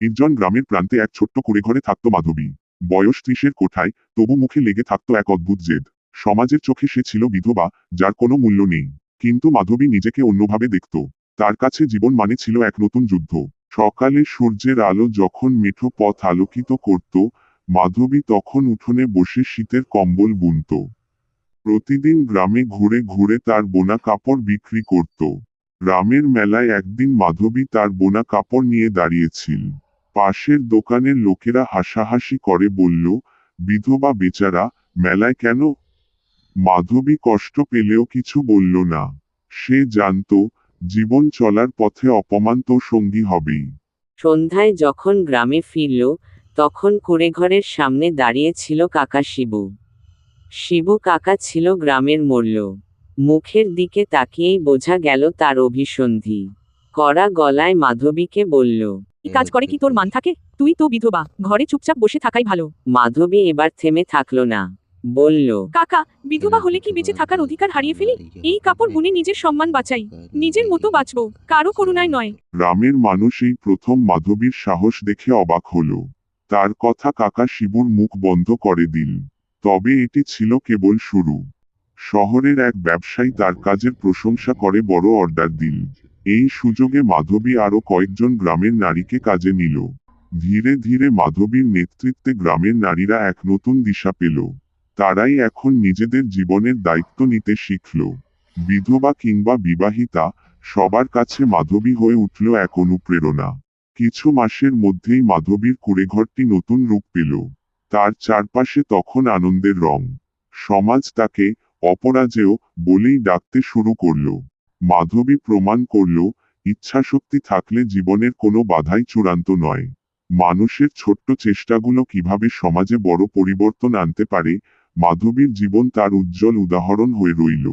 নির্জন গ্রামের প্রান্তে এক ছোট্ট কুঁড়েঘরে থাকত মাধবী। বয়স ৩০-এর কোঠায়, তবু মুখে লেগে থাকত এক অদ্ভুত জেদ। সমাজের চোখে সে ছিল বিধবা, যার কোনো মূল্য নেই। কিন্তু মাধবী নিজেকে অন্যভাবে দেখত। তার কাছে জীবন মানে ছিল এক নতুন যুদ্ধ। সকালে সূর্যের আলো যখন মেঠো পথ আলোকিত করত, মাধবী তখন উঠোনে বসে শীতের কম্বল বুনত। প্রতিদিন গ্রামে ঘুরে ঘুরে তার বোনা কাপড় বিক্রি করত। গ্রামের মেলায় একদিন মাধবী তার বোনা কাপড় নিয়ে দাঁড়িয়েছিল। পাশের দোকানের লোকেরা হাসাহাসি করে বলল, বিধবা বেচারা, মেলায় কেন? মাধবী কষ্ট পেলেও কিছু বলল না। সে জানত, জীবন চলার পথে অপমান তো সঙ্গী হবেই। সন্ধ্যায় যখন গ্রামে ফিরল, তখন কুঁড়েঘরের সামনে দাঁড়িয়ে ছিল কাকা শিবু। শিবু কাকা ছিল গ্রামের মোড়ল। মুখের দিকে তাকিয়েই বোঝা গেল তার অভিসন্ধি। কড়া গলায় মাধবীকে বলল, এই কাজ করে কি তোর মান থাকে? তুই তো বিধবা, ঘরে চুপচাপ বসে থাকাই ভালো। মাধবী এবার থেমে থাকলো না। বলল, কাকা, বিধবা হলে কি বেঁচে থাকার অধিকার হারিয়ে ফেলি? এই কাপড় বুনে নিজের সম্মান বাঁচাই, নিজের মতো বাঁচবো, কারো করুণায় নয়। গ্রামের মানুষ এই প্রথম মাধবীর সাহস দেখে অবাক হল। তার কথা কাকা শিবুর মুখ বন্ধ করে দিল। তবে এটি ছিল কেবল শুরু। শহরের এক ব্যবসায়ী তার কাজের প্রশংসা করে বড় অর্ডার দিল। এই সুযোগে মাধবী আরো কয়েকজন গ্রামের নারীকে কাজে নিল। ধীরে ধীরে মাধবীর নেতৃত্বে গ্রামের নারীরা এক নতুন দিশা পেল। তারাই এখন নিজেদের জীবনের দায়িত্ব নিতে শিখল। বিধবা কিংবা বিবাহিতা, সবার কাছে মাধবী হয়ে উঠল এক অনুপ্রেরণা। কিছু মাসের মধ্যেই মাধবীর কুঁড়েঘরটি নতুন রূপ পেল। তার চারপাশে তখন আনন্দের রং। সমাজ তাকে অপরাজেয় বলেই ডাকতে শুরু করল। মাধবী প্রমাণ করল, ইচ্ছাশক্তি থাকলে জীবনের কোনো বাধাই চূড়ান্ত নয়। মানুষের ছোট্ট চেষ্টাগুলো কিভাবে সমাজে বড় পরিবর্তন আনতে পারে, মাধবীর জীবন তার উজ্জ্বল উদাহরণ হয়ে রইল।